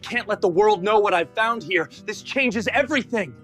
can't let the world know what I've found here. This changes everything.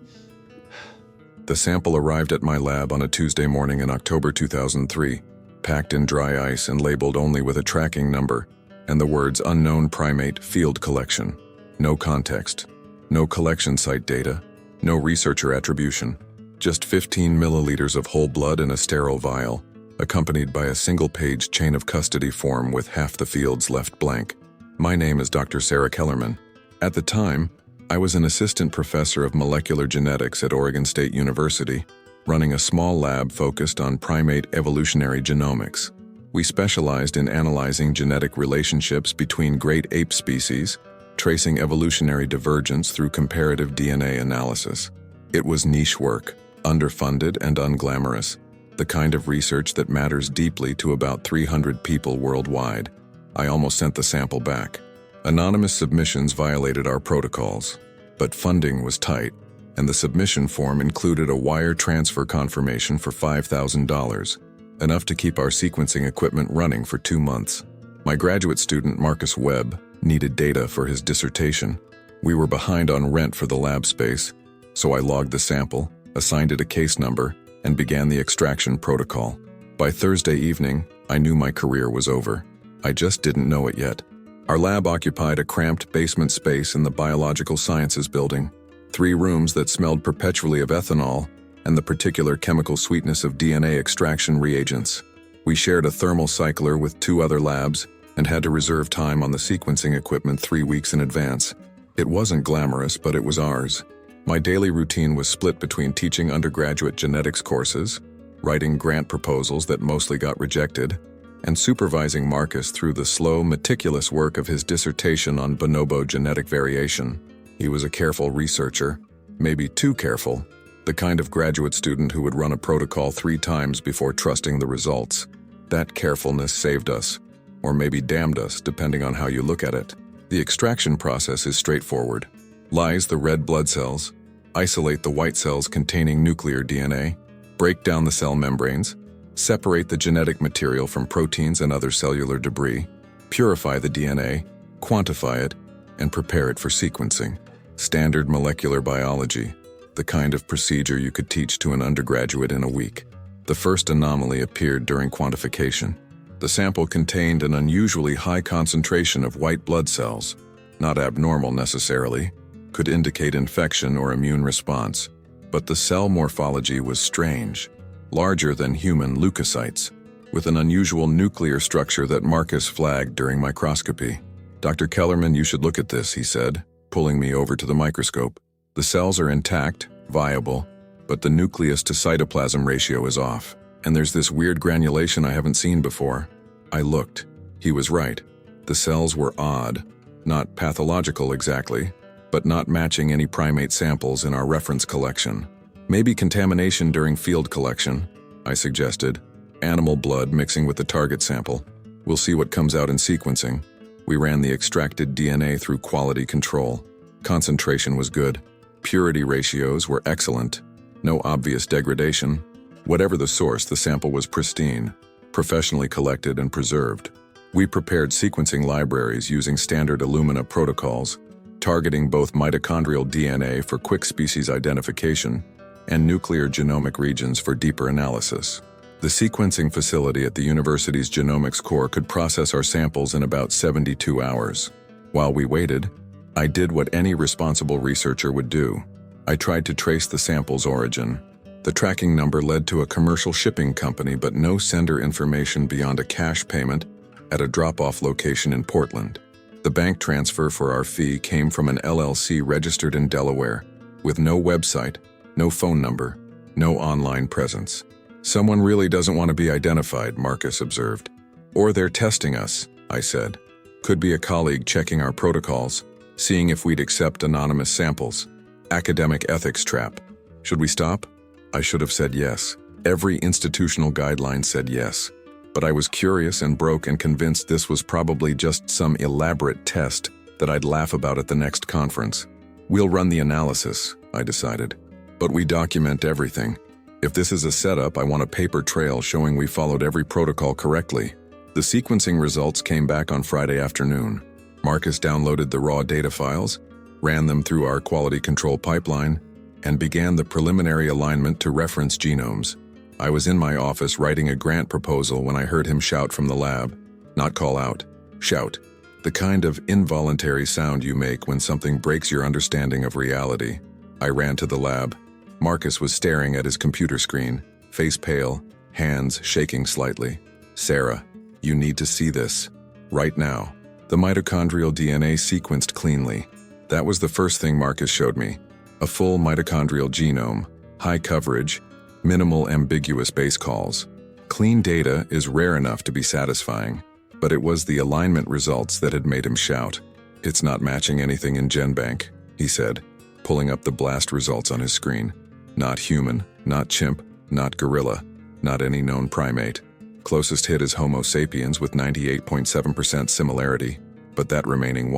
The sample arrived at my lab on a Tuesday morning in October 2003, packed in dry ice and labeled only with a tracking number and the words unknown primate field collection. No context, no collection site data, no researcher attribution, just 15 milliliters of whole blood in a sterile vial, accompanied by a single-page chain of custody form with half the fields left blank. My name is Dr. Sarah Kellerman. At the time, I was an assistant professor of molecular genetics at Oregon State University, running a small lab focused on primate evolutionary genomics. We specialized in analyzing genetic relationships between great ape species, tracing evolutionary divergence through comparative DNA analysis. It was niche work, underfunded and unglamorous, the kind of research that matters deeply to about 300 people worldwide. I almost sent the sample back. Anonymous submissions violated our protocols, but funding was tight, and the submission form included a wire transfer confirmation for $5,000, enough to keep our sequencing equipment running for 2 months. My graduate student, Marcus Webb, needed data for his dissertation. We were behind on rent for the lab space, so I logged the sample, assigned it a case number, and began the extraction protocol. By Thursday evening, I knew my career was over. I just didn't know it yet. Our lab occupied a cramped basement space in the Biological Sciences building, 3 rooms that smelled perpetually of ethanol and the particular chemical sweetness of DNA extraction reagents. We shared a thermal cycler with 2 other labs and had to reserve time on the sequencing equipment 3 weeks in advance. It wasn't glamorous, but it was ours. My daily routine was split between teaching undergraduate genetics courses, writing grant proposals that mostly got rejected, and supervising Marcus through the slow, meticulous work of his dissertation on bonobo genetic variation. He was a careful researcher, maybe too careful, the kind of graduate student who would run a protocol 3 times before trusting the results. That carefulness saved us, or maybe damned us, depending on how you look at it. The extraction process is straightforward. Lyse the red blood cells, isolate the white cells containing nuclear DNA, break down the cell membranes, separate the genetic material from proteins and other cellular debris, purify the DNA, quantify it, and prepare it for sequencing. Standard molecular biology, the kind of procedure you could teach to an undergraduate in a week. The first anomaly appeared during quantification. The sample contained an unusually high concentration of white blood cells, not abnormal necessarily, could indicate infection or immune response, but the cell morphology was strange, larger than human leukocytes, with an unusual nuclear structure that Marcus flagged during microscopy. "Dr. Kellerman, you should look at this," he said, pulling me over to the microscope. "The cells are intact, viable, but the nucleus to cytoplasm ratio is off, and there's this weird granulation I haven't seen before." I looked. He was right. The cells were odd, not pathological exactly, but not matching any primate samples in our reference collection. "Maybe contamination during field collection," I suggested. "Animal blood mixing with the target sample. We'll see what comes out in sequencing." We ran the extracted DNA through quality control. Concentration was good. Purity ratios were excellent. No obvious degradation. Whatever the source, the sample was pristine, professionally collected and preserved. We prepared sequencing libraries using standard Illumina protocols, targeting both mitochondrial DNA for quick species identification and nuclear genomic regions for deeper analysis. The sequencing facility at the university's genomics core could process our samples in about 72 hours. While we waited, I did what any responsible researcher would do. I tried to trace the sample's origin. The tracking number led to a commercial shipping company, but no sender information beyond a cash payment at a drop-off location in Portland. The bank transfer for our fee came from an LLC registered in Delaware, with no website, no phone number, no online presence. "Someone really doesn't want to be identified," Marcus observed. "Or they're testing us," I said. "Could be a colleague checking our protocols, seeing if we'd accept anonymous samples. Academic ethics trap. Should we stop?" I should have said yes. Every institutional guideline said yes. But I was curious and broke and convinced this was probably just some elaborate test that I'd laugh about at the next conference. "We'll run the analysis," I decided. "But we document everything. If this is a setup, I want a paper trail showing we followed every protocol correctly." The sequencing results came back on Friday afternoon. Marcus downloaded the raw data files, ran them through our quality control pipeline, and began the preliminary alignment to reference genomes. I was in my office writing a grant proposal when I heard him shout from the lab. Not call out, shout. The kind of involuntary sound you make when something breaks your understanding of reality. I ran to the lab. Marcus was staring at his computer screen, face pale, hands shaking slightly. "Sarah, you need to see this. Right now." The mitochondrial DNA sequenced cleanly. That was the first thing Marcus showed me. A full mitochondrial genome, high coverage, minimal ambiguous base calls. Clean data is rare enough to be satisfying, but it was the alignment results that had made him shout. "It's not matching anything in GenBank," he said, pulling up the blast results on his screen. "Not human, not chimp, not gorilla, not any known primate. Closest hit is Homo sapiens with 98.7% similarity, but that remaining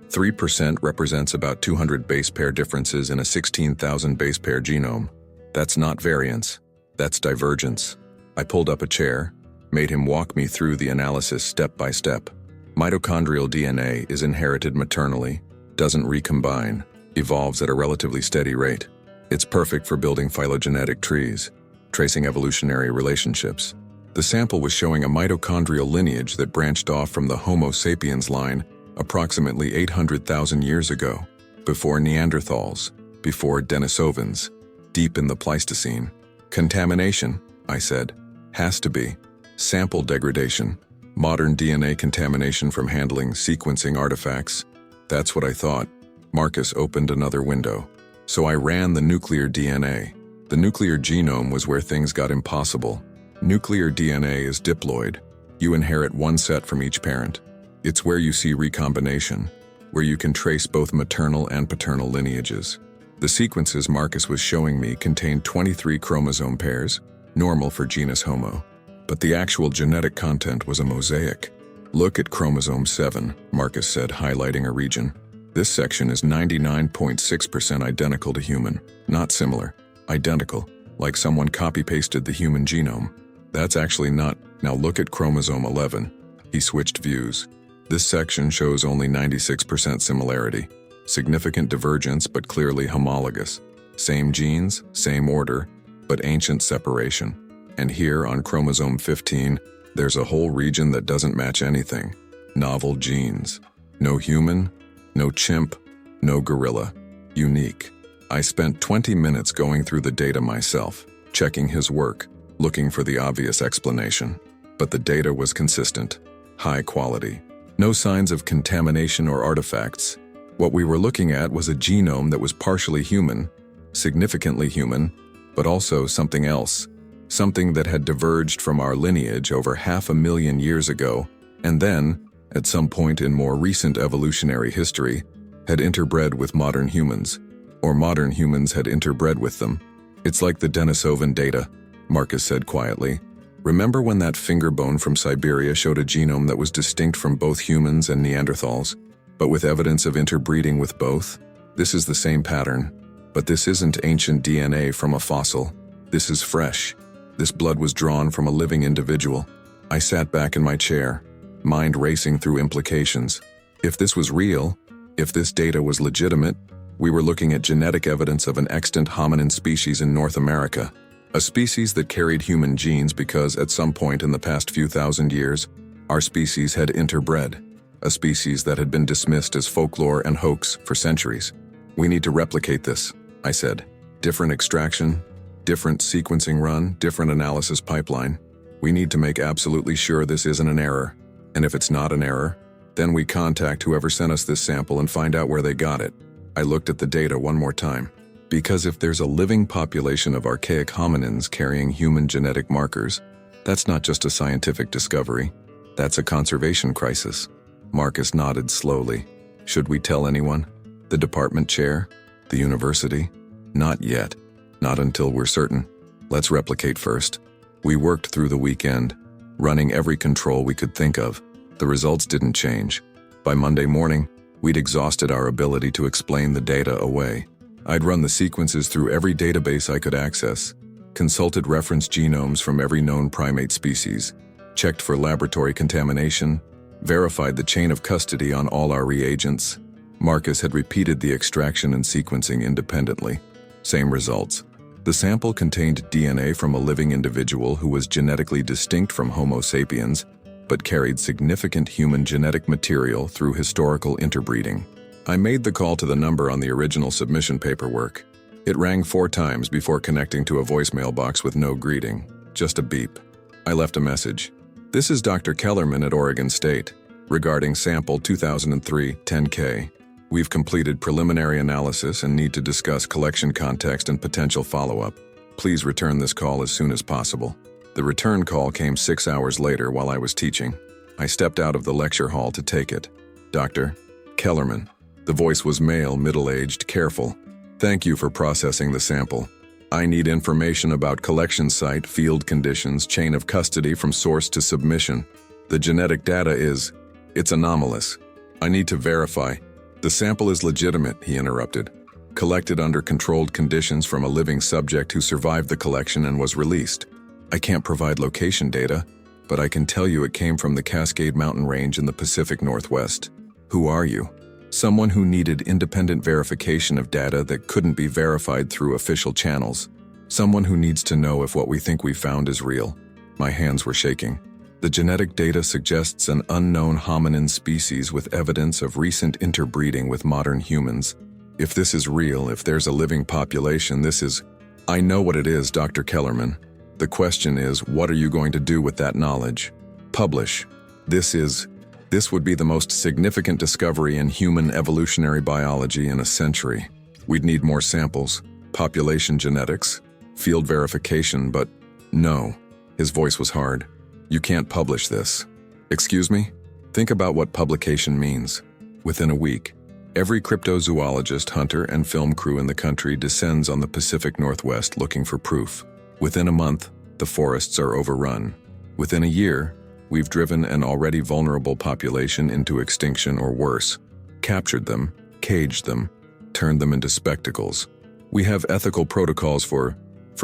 3% represents about 200 base pair differences in a 16,000 base pair genome. That's not variance, that's divergence." I pulled up a chair, made him walk me through the analysis step by step. Mitochondrial DNA is inherited maternally, doesn't recombine, evolves at a relatively steady rate. It's perfect for building phylogenetic trees, tracing evolutionary relationships. The sample was showing a mitochondrial lineage that branched off from the Homo sapiens line approximately 800,000 years ago, before Neanderthals, before Denisovans, deep in the Pleistocene. "Contamination," I said. "Has to be. Sample degradation. Modern DNA contamination from handling sequencing artifacts." That's what I thought. Marcus opened another window. So I ran the nuclear DNA. The nuclear genome was where things got impossible. Nuclear DNA is diploid. You inherit one set from each parent. It's where you see recombination, where you can trace both maternal and paternal lineages. The sequences Marcus was showing me contained 23 chromosome pairs, normal for genus Homo. But the actual genetic content was a mosaic. "Look at chromosome 7, Marcus said, highlighting a region. "This section is 99.6% identical to human. Not similar. Identical. Like someone copy-pasted the human genome. That's actually not. Now look at chromosome 11. He switched views. "This section shows only 96% similarity. Significant divergence, but clearly homologous. Same genes, same order, but ancient separation. And here on chromosome 15, there's a whole region that doesn't match anything. Novel genes. No human, no chimp, no gorilla. Unique." I spent 20 minutes going through the data myself, checking his work, looking for the obvious explanation. But the data was consistent, high quality. No signs of contamination or artifacts. What we were looking at was a genome that was partially human, significantly human, but also something else. Something that had diverged from our lineage over 500,000 years ago, and then, at some point in more recent evolutionary history, had interbred with modern humans, or modern humans had interbred with them. "It's like the Denisovan data," Marcus said quietly. "Remember when that finger bone from Siberia showed a genome that was distinct from both humans and Neanderthals, but with evidence of interbreeding with both? This is the same pattern, but this isn't ancient DNA from a fossil. This is fresh. This blood was drawn from a living individual." I sat back in my chair, mind racing through implications. If this was real, if this data was legitimate, we were looking at genetic evidence of an extant hominin species in North America. A species that carried human genes because at some point in the past few thousand years, our species had interbred. A species that had been dismissed as folklore and hoax for centuries. "We need to replicate this," I said. "Different extraction, different sequencing run, different analysis pipeline. We need to make absolutely sure this isn't an error. And if it's not an error, then we contact whoever sent us this sample and find out where they got it." I looked at the data one more time. Because if there's a living population of archaic hominins carrying human genetic markers, that's not just a scientific discovery, that's a conservation crisis. Marcus nodded slowly. "Should we tell anyone? The department chair? The university?" "Not yet. Not until we're certain. Let's replicate first." We worked through the weekend, running every control we could think of. The results didn't change. By Monday morning, we'd exhausted our ability to explain the data away. I'd run the sequences through every database I could access, consulted reference genomes from every known primate species, checked for laboratory contamination, verified the chain of custody on all our reagents. Marcus had repeated the extraction and sequencing independently. Same results. The sample contained DNA from a living individual who was genetically distinct from Homo sapiens, but carried significant human genetic material through historical interbreeding. I made the call to the number on the original submission paperwork. It rang 4 times before connecting to a voicemail box with no greeting, just a beep. I left a message. This is Dr. Kellerman at Oregon State, regarding sample 2003 10K. We've completed preliminary analysis and need to discuss collection context and potential follow-up. Please return this call as soon as possible. The return call came 6 hours later while I was teaching. I stepped out of the lecture hall to take it. Dr. Kellerman. The voice was male, middle-aged, careful. Thank you for processing the sample. I need information about collection site, field conditions, chain of custody from source to submission. The genetic data it's anomalous. I need to verify. The sample is legitimate, he interrupted. Collected under controlled conditions from a living subject who survived the collection and was released. I can't provide location data, but I can tell you it came from the Cascade Mountain Range in the Pacific Northwest. Who are you? Someone who needed independent verification of data that couldn't be verified through official channels. Someone who needs to know if what we think we found is real. My hands were shaking. The genetic data suggests an unknown hominin species with evidence of recent interbreeding with modern humans. If this is real, if there's a living population, I know what it is, Dr. Kellerman. The question is, what are you going to do with that knowledge? Publish. This would be the most significant discovery in human evolutionary biology in a century. We'd need more samples, population genetics, field verification, but no. His voice was hard. You can't publish this. Excuse me? Think about what publication means. Within a week, every cryptozoologist, hunter, and film crew in the country descends on the Pacific Northwest looking for proof. Within a month, the forests are overrun. Within a year, we've driven an already vulnerable population into extinction or worse, captured them, caged them, turned them into spectacles. We have ethical protocols for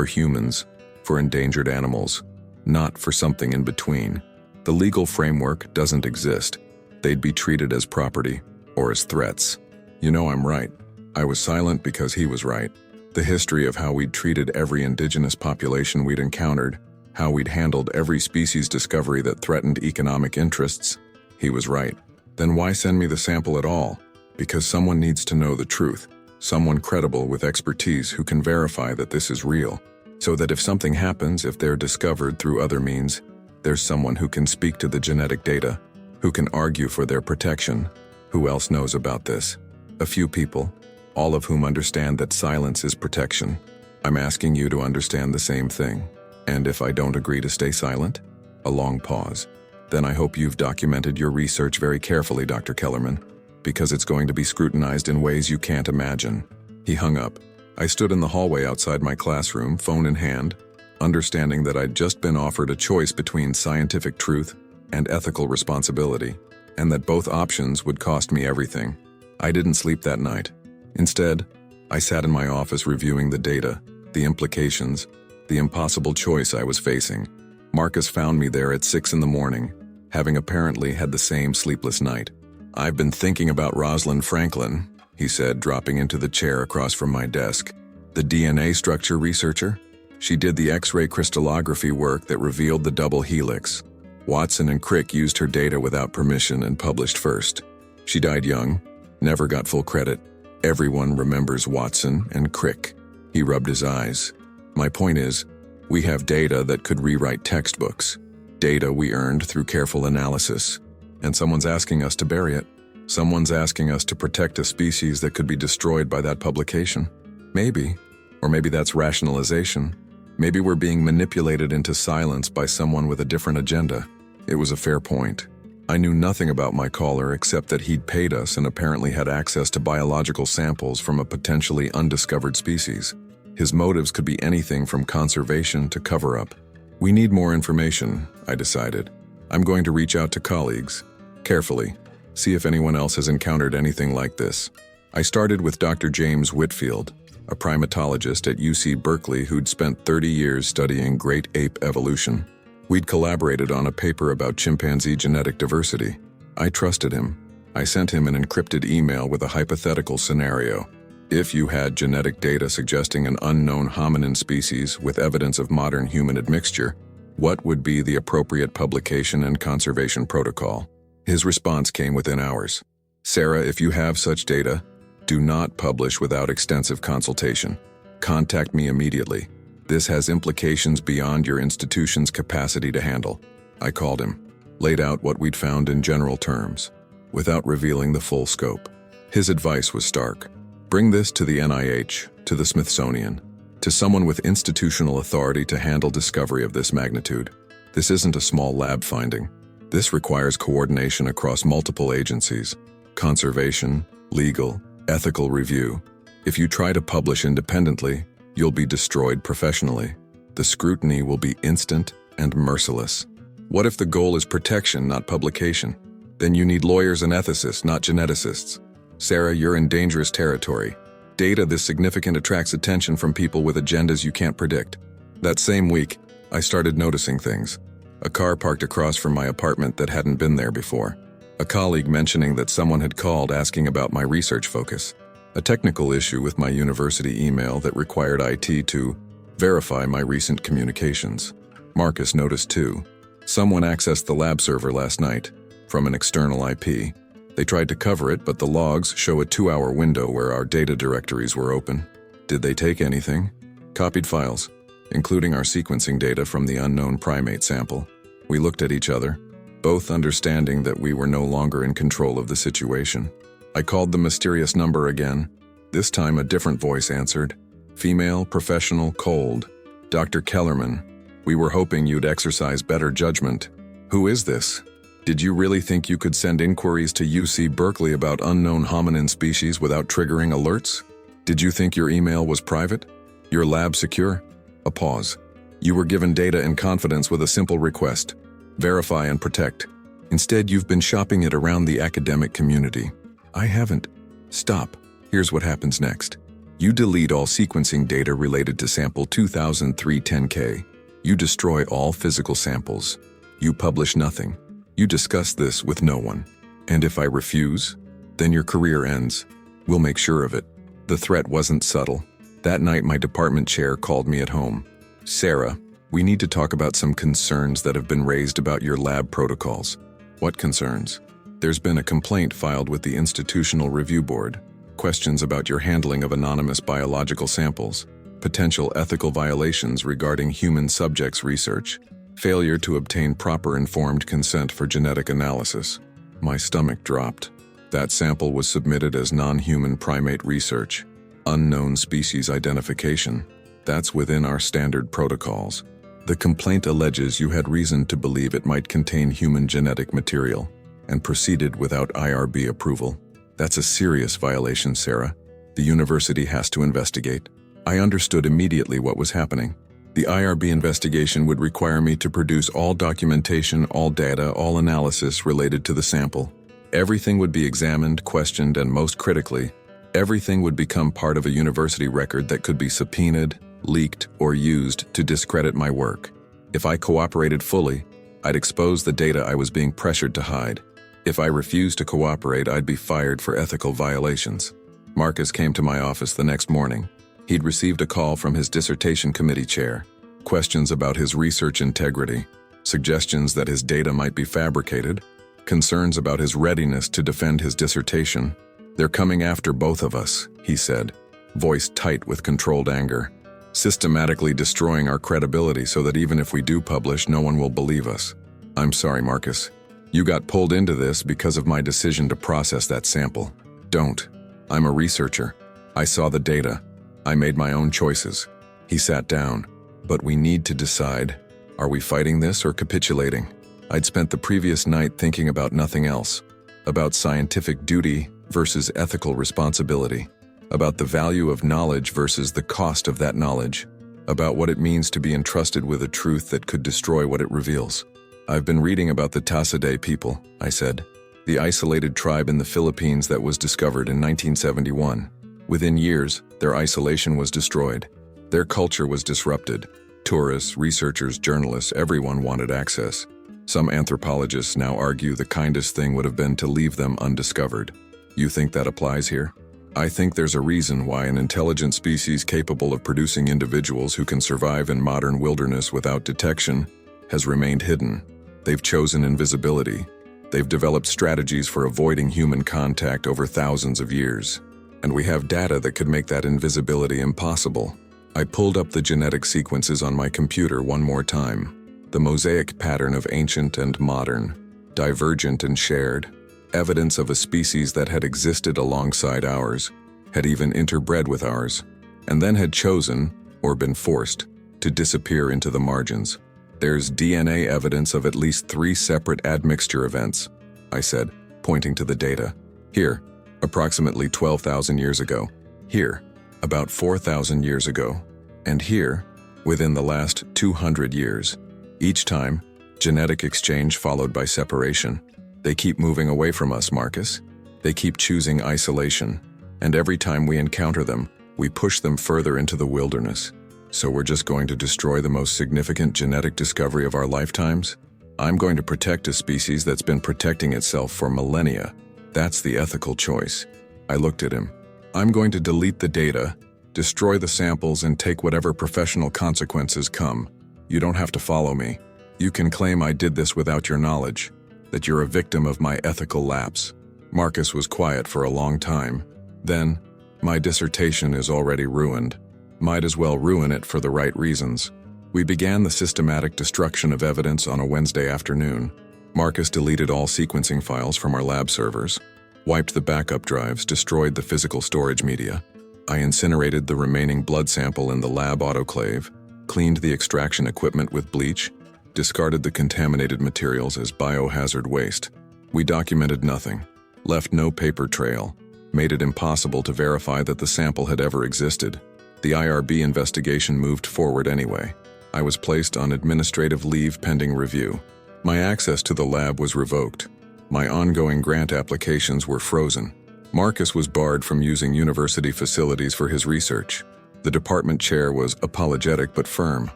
humans, for endangered animals, not for something in between. The legal framework doesn't exist. They'd be treated as property or as threats. You know I'm right. I was silent because he was right. The history of how we'd treated every indigenous population we'd encountered, how we'd handled every species discovery that threatened economic interests, he was right. Then why send me the sample at all? Because someone needs to know the truth. Someone credible with expertise who can verify that this is real. So that if something happens, if they're discovered through other means, there's someone who can speak to the genetic data, who can argue for their protection. Who else knows about this? A few people, all of whom understand that silence is protection. I'm asking you to understand the same thing. And if I don't agree to stay silent? A long pause. Then I hope you've documented your research very carefully, Dr. Kellerman, because it's going to be scrutinized in ways you can't imagine. He hung up. I stood in the hallway outside my classroom, phone in hand, understanding that I'd just been offered a choice between scientific truth and ethical responsibility, and that both options would cost me everything. I didn't sleep that night. Instead, I sat in my office reviewing the data, the implications, the impossible choice I was facing. Marcus found me there at 6 a.m, having apparently had the same sleepless night. I've been thinking about Rosalind Franklin, he said, dropping into the chair across from my desk. The DNA structure researcher? She did the X-ray crystallography work that revealed the double helix. Watson and Crick used her data without permission and published first. She died young, never got full credit. Everyone remembers Watson and Crick. He rubbed his eyes. My point is, we have data that could rewrite textbooks. Data we earned through careful analysis. And someone's asking us to bury it. Someone's asking us to protect a species that could be destroyed by that publication. Maybe. Or maybe that's rationalization. Maybe we're being manipulated into silence by someone with a different agenda. It was a fair point. I knew nothing about my caller except that he'd paid us and apparently had access to biological samples from a potentially undiscovered species. His motives could be anything from conservation to cover-up. We need more information, I decided. I'm going to reach out to colleagues, carefully, see if anyone else has encountered anything like this. I started with Dr. James Whitfield, a primatologist at UC Berkeley who'd spent 30 years studying great ape evolution. We'd collaborated on a paper about chimpanzee genetic diversity. I trusted him. I sent him an encrypted email with a hypothetical scenario. If you had genetic data suggesting an unknown hominin species with evidence of modern human admixture, what would be the appropriate publication and conservation protocol? His response came within hours. Sarah, if you have such data, do not publish without extensive consultation. Contact me immediately. This has implications beyond your institution's capacity to handle. I called him, laid out what we'd found in general terms, without revealing the full scope. His advice was stark. Bring this to the NIH, to the Smithsonian, to someone with institutional authority to handle discovery of this magnitude. This isn't a small lab finding. This requires coordination across multiple agencies: conservation, legal, ethical review. If you try to publish independently, you'll be destroyed professionally. The scrutiny will be instant and merciless. What if the goal is protection, not publication? Then you need lawyers and ethicists, not geneticists. Sarah, you're in dangerous territory. Data this significant attracts attention from people with agendas you can't predict. That same week, I started noticing things. A car parked across from my apartment that hadn't been there before. A colleague mentioning that someone had called asking about my research focus. A technical issue with my university email that required IT to verify my recent communications. Marcus noticed too. Someone accessed the lab server last night from an external IP. They tried to cover it, but the logs show a 2-hour window where our data directories were open. Did they take anything? Copied files, including our sequencing data from the unknown primate sample. We looked at each other, both understanding that we were no longer in control of the situation. I called the mysterious number again. This time a different voice answered. Female, professional, cold. Dr. Kellerman, we were hoping you'd exercise better judgment. Who is this? Did you really think you could send inquiries to UC Berkeley about unknown hominin species without triggering alerts? Did you think your email was private? Your lab secure? A pause. You were given data in confidence with a simple request: verify and protect. Instead, you've been shopping it around the academic community. I haven't. Stop. Here's what happens next. You delete all sequencing data related to sample 2003-10K. You destroy all physical samples. You publish nothing. You discuss this with no one. And if I refuse, then your career ends. We'll make sure of it. The threat wasn't subtle. That night, my department chair called me at home. Sarah, we need to talk about some concerns that have been raised about your lab protocols. What concerns? There's been a complaint filed with the Institutional Review Board. Questions about your handling of anonymous biological samples. Potential ethical violations regarding human subjects research. Failure to obtain proper informed consent for genetic analysis. My stomach dropped. That sample was submitted as non-human primate research. Unknown species identification. That's within our standard protocols. The complaint alleges you had reason to believe it might contain human genetic material and proceeded without IRB approval. That's a serious violation, Sarah. The university has to investigate. I understood immediately what was happening. The IRB investigation would require me to produce all documentation, all data, all analysis related to the sample. Everything would be examined, questioned, and most critically, everything would become part of a university record that could be subpoenaed, leaked, or used to discredit my work. If I cooperated fully, I'd expose the data I was being pressured to hide. If I refused to cooperate, I'd be fired for ethical violations. Marcus came to my office the next morning. He'd received a call from his dissertation committee chair. Questions about his research integrity, suggestions that his data might be fabricated, concerns about his readiness to defend his dissertation. They're coming after both of us, he said, voice tight with controlled anger. Systematically destroying our credibility so that even if we do publish, no one will believe us. I'm sorry, Marcus. You got pulled into this because of my decision to process that sample. Don't. I'm a researcher. I saw the data. I made my own choices. He sat down. But we need to decide, are we fighting this or capitulating? I'd spent the previous night thinking about nothing else. About scientific duty versus ethical responsibility. About the value of knowledge versus the cost of that knowledge. About what it means to be entrusted with a truth that could destroy what it reveals. I've been reading about the Tassidae people, I said. The isolated tribe in the Philippines that was discovered in 1971. Within years, their isolation was destroyed. Their culture was disrupted. Tourists, researchers, journalists, everyone wanted access. Some anthropologists now argue the kindest thing would have been to leave them undiscovered. You think that applies here? I think there's a reason why an intelligent species capable of producing individuals who can survive in modern wilderness without detection has remained hidden. They've chosen invisibility. They've developed strategies for avoiding human contact over thousands of years. And we have data that could make that invisibility impossible. I pulled up the genetic sequences on my computer one more time. The mosaic pattern of ancient and modern, divergent and shared, evidence of a species that had existed alongside ours, had even interbred with ours, and then had chosen, or been forced, to disappear into the margins. There's DNA evidence of at least 3 separate admixture events, I said, pointing to the data. Here, approximately 12,000 years ago. Here, about 4,000 years ago. And here, within the last 200 years. Each time, genetic exchange followed by separation. They keep moving away from us, Marcus. They keep choosing isolation. And every time we encounter them, we push them further into the wilderness. So we're just going to destroy the most significant genetic discovery of our lifetimes? I'm going to protect a species that's been protecting itself for millennia. That's the ethical choice. I looked at him. I'm going to delete the data, destroy the samples, and take whatever professional consequences come. You don't have to follow me. You can claim I did this without your knowledge, that you're a victim of my ethical lapse. Marcus was quiet for a long time. Then, my dissertation is already ruined. Might as well ruin it for the right reasons. We began the systematic destruction of evidence on a Wednesday afternoon. Marcus deleted all sequencing files from our lab servers, wiped the backup drives, destroyed the physical storage media. I incinerated the remaining blood sample in the lab autoclave, cleaned the extraction equipment with bleach, discarded the contaminated materials as biohazard waste. We documented nothing, left no paper trail, made it impossible to verify that the sample had ever existed. The IRB investigation moved forward anyway. I was placed on administrative leave pending review. My access to the lab was revoked. My ongoing grant applications were frozen. Marcus was barred from using university facilities for his research. The department chair was apologetic but firm.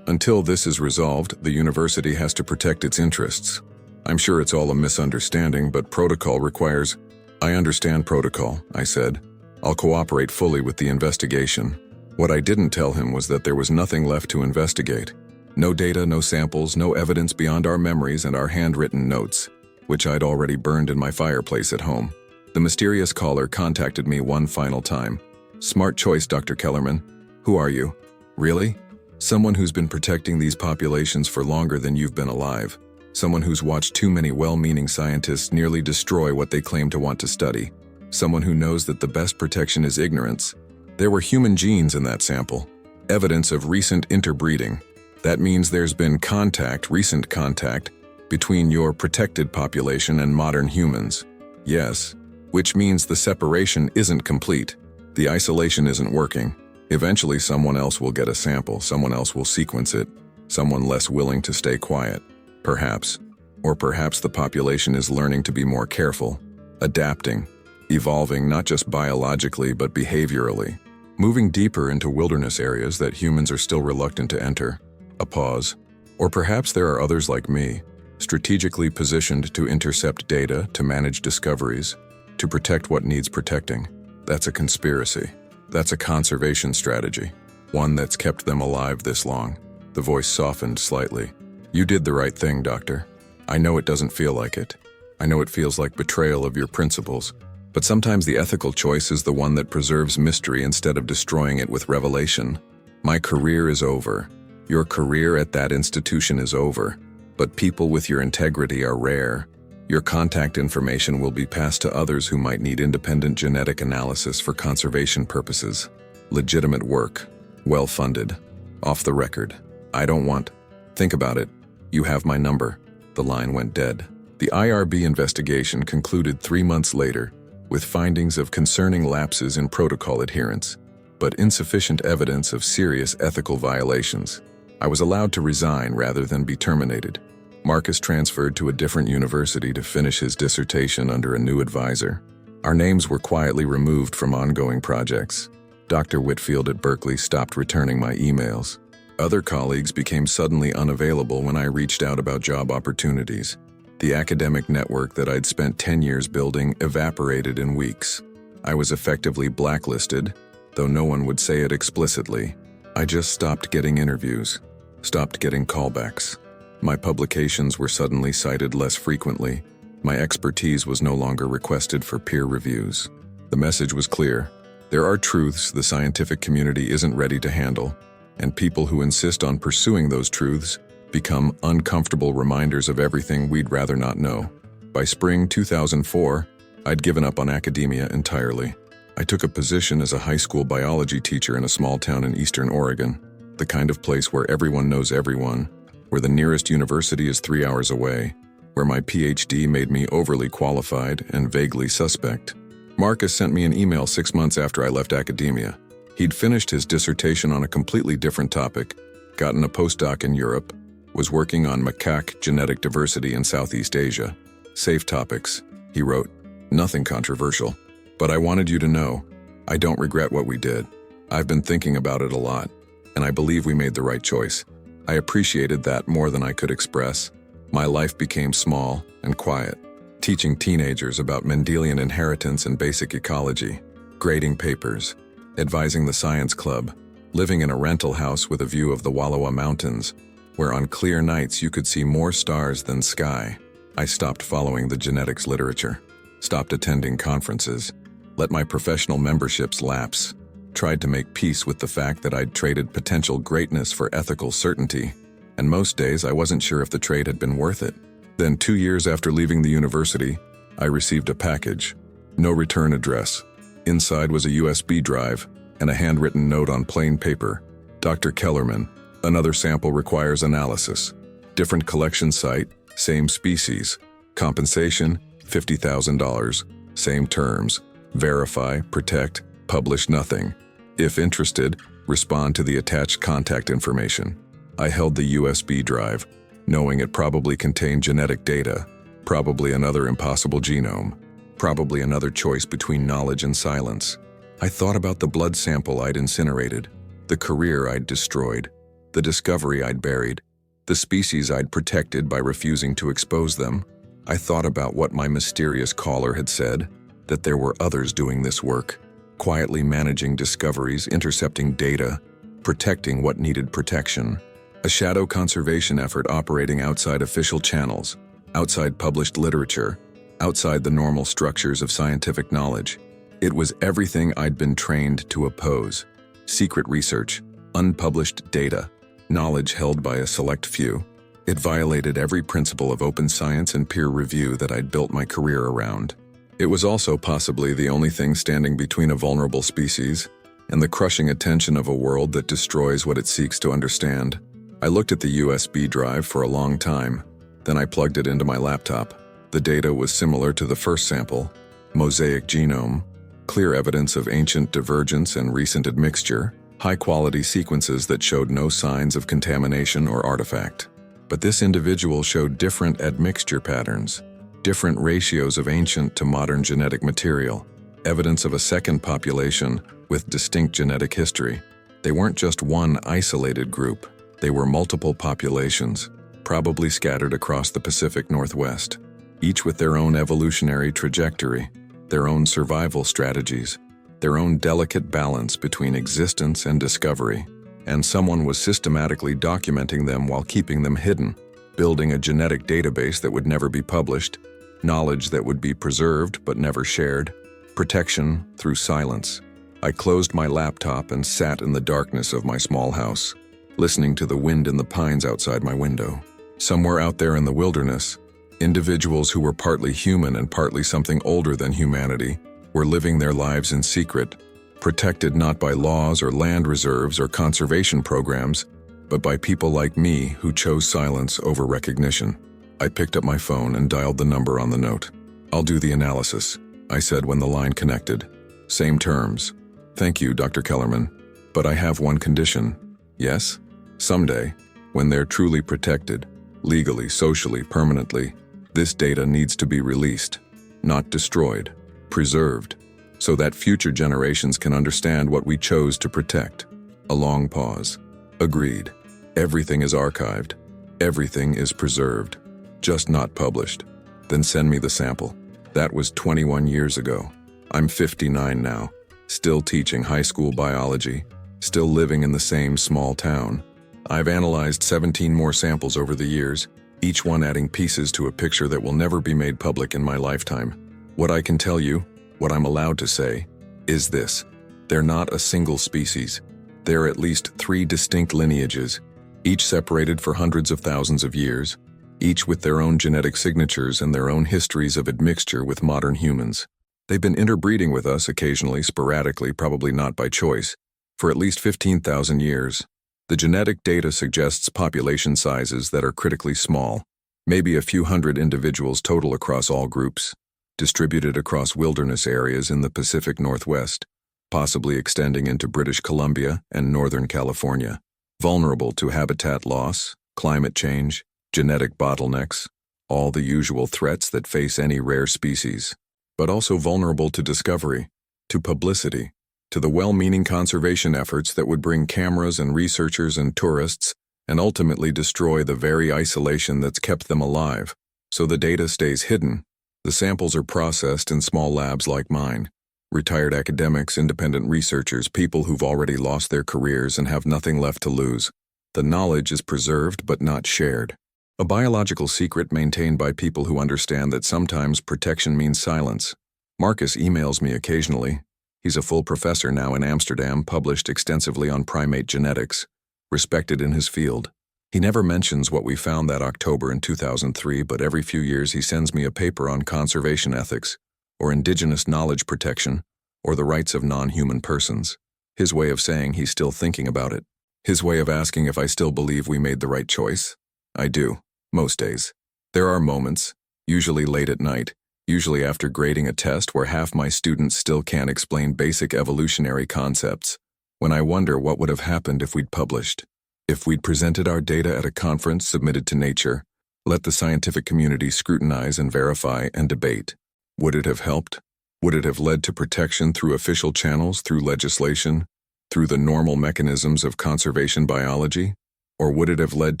Until this is resolved, the university has to protect its interests. I'm sure it's all a misunderstanding, but protocol requires... I understand protocol, I said. I'll cooperate fully with the investigation. What I didn't tell him was that there was nothing left to investigate. No data, no samples, no evidence beyond our memories and our handwritten notes, which I'd already burned in my fireplace at home. The mysterious caller contacted me one final time. Smart choice, Dr. Kellerman. Who are you? Really? Someone who's been protecting these populations for longer than you've been alive. Someone who's watched too many well-meaning scientists nearly destroy what they claim to want to study. Someone who knows that the best protection is ignorance. There were human genes in that sample. Evidence of recent interbreeding. That means there's been contact, recent contact, between your protected population and modern humans. Yes, which means the separation isn't complete. The isolation isn't working. Eventually someone else will get a sample, someone else will sequence it, someone less willing to stay quiet. Perhaps. Or perhaps the population is learning to be more careful, adapting, evolving not just biologically but behaviorally. Moving deeper into wilderness areas that humans are still reluctant to enter. A pause. Or perhaps there are others like me, strategically positioned to intercept data, to manage discoveries, to protect what needs protecting. That's a conspiracy. That's a conservation strategy. One that's kept them alive this long. The voice softened slightly. You did the right thing, Doctor. I know it doesn't feel like it. I know it feels like betrayal of your principles. But sometimes the ethical choice is the one that preserves mystery instead of destroying it with revelation. My career is over. Your career at that institution is over. But people with your integrity are rare. Your contact information will be passed to others who might need independent genetic analysis for conservation purposes. Legitimate work. Well-funded. Off the record. I don't want... Think about it. You have my number. The line went dead. The IRB investigation concluded 3 months later, with findings of concerning lapses in protocol adherence, but insufficient evidence of serious ethical violations. I was allowed to resign rather than be terminated. Marcus transferred to a different university to finish his dissertation under a new advisor. Our names were quietly removed from ongoing projects. Dr. Whitfield at Berkeley stopped returning my emails. Other colleagues became suddenly unavailable when I reached out about job opportunities. The academic network that I'd spent 10 years building evaporated in weeks. I was effectively blacklisted, though no one would say it explicitly. I just stopped getting interviews, stopped getting callbacks. My publications were suddenly cited less frequently. My expertise was no longer requested for peer reviews. The message was clear. There are truths the scientific community isn't ready to handle, and people who insist on pursuing those truths become uncomfortable reminders of everything we'd rather not know. By spring 2004, I'd given up on academia entirely. I took a position as a high school biology teacher in a small town in eastern Oregon, the kind of place where everyone knows everyone, where the nearest university is 3 hours away, where my PhD made me overly qualified and vaguely suspect. Marcus sent me an email 6 months after I left academia. He'd finished his dissertation on a completely different topic, gotten a postdoc in Europe, was working on macaque genetic diversity in Southeast Asia. Safe topics, he wrote. Nothing controversial. But I wanted you to know, I don't regret what we did. I've been thinking about it a lot, and I believe we made the right choice. I appreciated that more than I could express. My life became small and quiet, teaching teenagers about Mendelian inheritance and basic ecology, grading papers, advising the science club, living in a rental house with a view of the Wallowa Mountains, where on clear nights you could see more stars than sky. I stopped following the genetics literature, stopped attending conferences, let my professional memberships lapse, tried to make peace with the fact that I'd traded potential greatness for ethical certainty, and most days I wasn't sure if the trade had been worth it. Then 2 years after leaving the university, I received a package. No return address. Inside was a USB drive and a handwritten note on plain paper. Dr. Kellerman, another sample requires analysis. Different collection site, same species. Compensation, $50,000. Same terms. Verify, protect, publish nothing. If interested, respond to the attached contact information. I held the USB drive, knowing it probably contained genetic data, probably another impossible genome, probably another choice between knowledge and silence. I thought about the blood sample I'd incinerated, the career I'd destroyed, the discovery I'd buried, the species I'd protected by refusing to expose them. I thought about what my mysterious caller had said, that there were others doing this work, quietly managing discoveries, intercepting data, protecting what needed protection. A shadow conservation effort operating outside official channels, outside published literature, outside the normal structures of scientific knowledge. It was everything I'd been trained to oppose. Secret research, unpublished data, knowledge held by a select few. It violated every principle of open science and peer review that I'd built my career around. It was also possibly the only thing standing between a vulnerable species and the crushing attention of a world that destroys what it seeks to understand. I looked at the USB drive for a long time, then I plugged it into my laptop. The data was similar to the first sample, mosaic genome, clear evidence of ancient divergence and recent admixture, high-quality sequences that showed no signs of contamination or artifact. But this individual showed different admixture patterns, different ratios of ancient to modern genetic material, evidence of a second population with distinct genetic history. They weren't just one isolated group, they were multiple populations, probably scattered across the Pacific Northwest, each with their own evolutionary trajectory, their own survival strategies, their own delicate balance between existence and discovery. And someone was systematically documenting them while keeping them hidden, building a genetic database that would never be published, knowledge that would be preserved but never shared, protection through silence. I closed my laptop and sat in the darkness of my small house, listening to the wind in the pines outside my window. Somewhere out there in the wilderness, individuals who were partly human and partly something older than humanity were living their lives in secret, protected not by laws or land reserves or conservation programs, but by people like me who chose silence over recognition. I picked up my phone and dialed the number on the note. "I'll do the analysis," I said when the line connected. "Same terms. Thank you, Dr. Kellerman. But I have one condition." "Yes?" "Someday, when they're truly protected, legally, socially, permanently, this data needs to be released, not destroyed, preserved, so that future generations can understand what we chose to protect." A long pause. "Agreed." Everything is archived. Everything is preserved. Just not published. Then send me the sample. That was 21 years ago. I'm 59 now, still teaching high school biology, still living in the same small town. I've analyzed 17 more samples over the years, each one adding pieces to a picture that will never be made public in my lifetime. What I can tell you, what I'm allowed to say, is this. They're not a single species. They're at least 3 distinct lineages, each separated for hundreds of thousands of years, each with their own genetic signatures and their own histories of admixture with modern humans. They've been interbreeding with us occasionally, sporadically, probably not by choice, for at least 15,000 years. The genetic data suggests population sizes that are critically small, maybe a few hundred individuals total across all groups, distributed across wilderness areas in the Pacific Northwest, possibly extending into British Columbia and Northern California, vulnerable to habitat loss, climate change, genetic bottlenecks, all the usual threats that face any rare species, but also vulnerable to discovery, to publicity, to the well-meaning conservation efforts that would bring cameras and researchers and tourists and ultimately destroy the very isolation that's kept them alive. So the data stays hidden. The samples are processed in small labs like mine. Retired academics, independent researchers, people who've already lost their careers and have nothing left to lose. The knowledge is preserved but not shared. A biological secret maintained by people who understand that sometimes protection means silence. Marcus emails me occasionally. He's a full professor now in Amsterdam, published extensively on primate genetics, respected in his field. He never mentions what we found that October in 2003, but every few years he sends me a paper on conservation ethics, or indigenous knowledge protection, or the rights of non-human persons. His way of saying he's still thinking about it. His way of asking if I still believe we made the right choice. I do, most days. There are moments, usually late at night, usually after grading a test where half my students still can't explain basic evolutionary concepts, when I wonder what would have happened if we'd published. If we'd presented our data at a conference submitted to Nature, let the scientific community scrutinize and verify and debate. Would it have helped? Would it have led to protection through official channels, through legislation, through the normal mechanisms of conservation biology? Or would it have led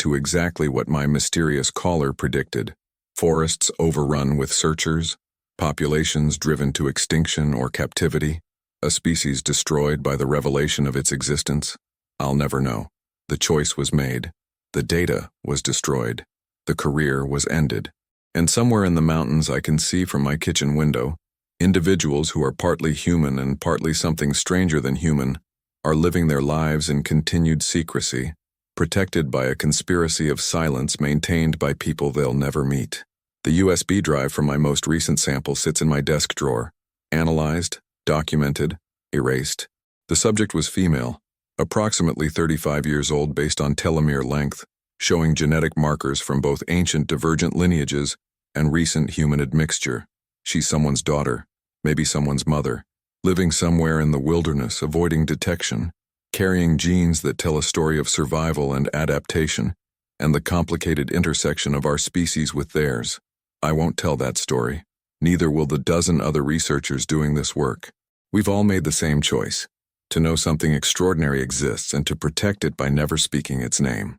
to exactly what my mysterious caller predicted? Forests overrun with searchers, populations driven to extinction or captivity, a species destroyed by the revelation of its existence? I'll never know. The choice was made. The data was destroyed. The career was ended. And somewhere in the mountains I can see from my kitchen window, individuals who are partly human and partly something stranger than human are living their lives in continued secrecy, protected by a conspiracy of silence maintained by people they'll never meet. The USB drive from my most recent sample sits in my desk drawer, analyzed, documented, erased. The subject was female, approximately 35 years old based on telomere length, showing genetic markers from both ancient divergent lineages and recent human admixture. She's someone's daughter, maybe someone's mother, living somewhere in the wilderness, avoiding detection, carrying genes that tell a story of survival and adaptation, and the complicated intersection of our species with theirs. I won't tell that story. Neither will the dozen other researchers doing this work. We've all made the same choice, to know something extraordinary exists and to protect it by never speaking its name.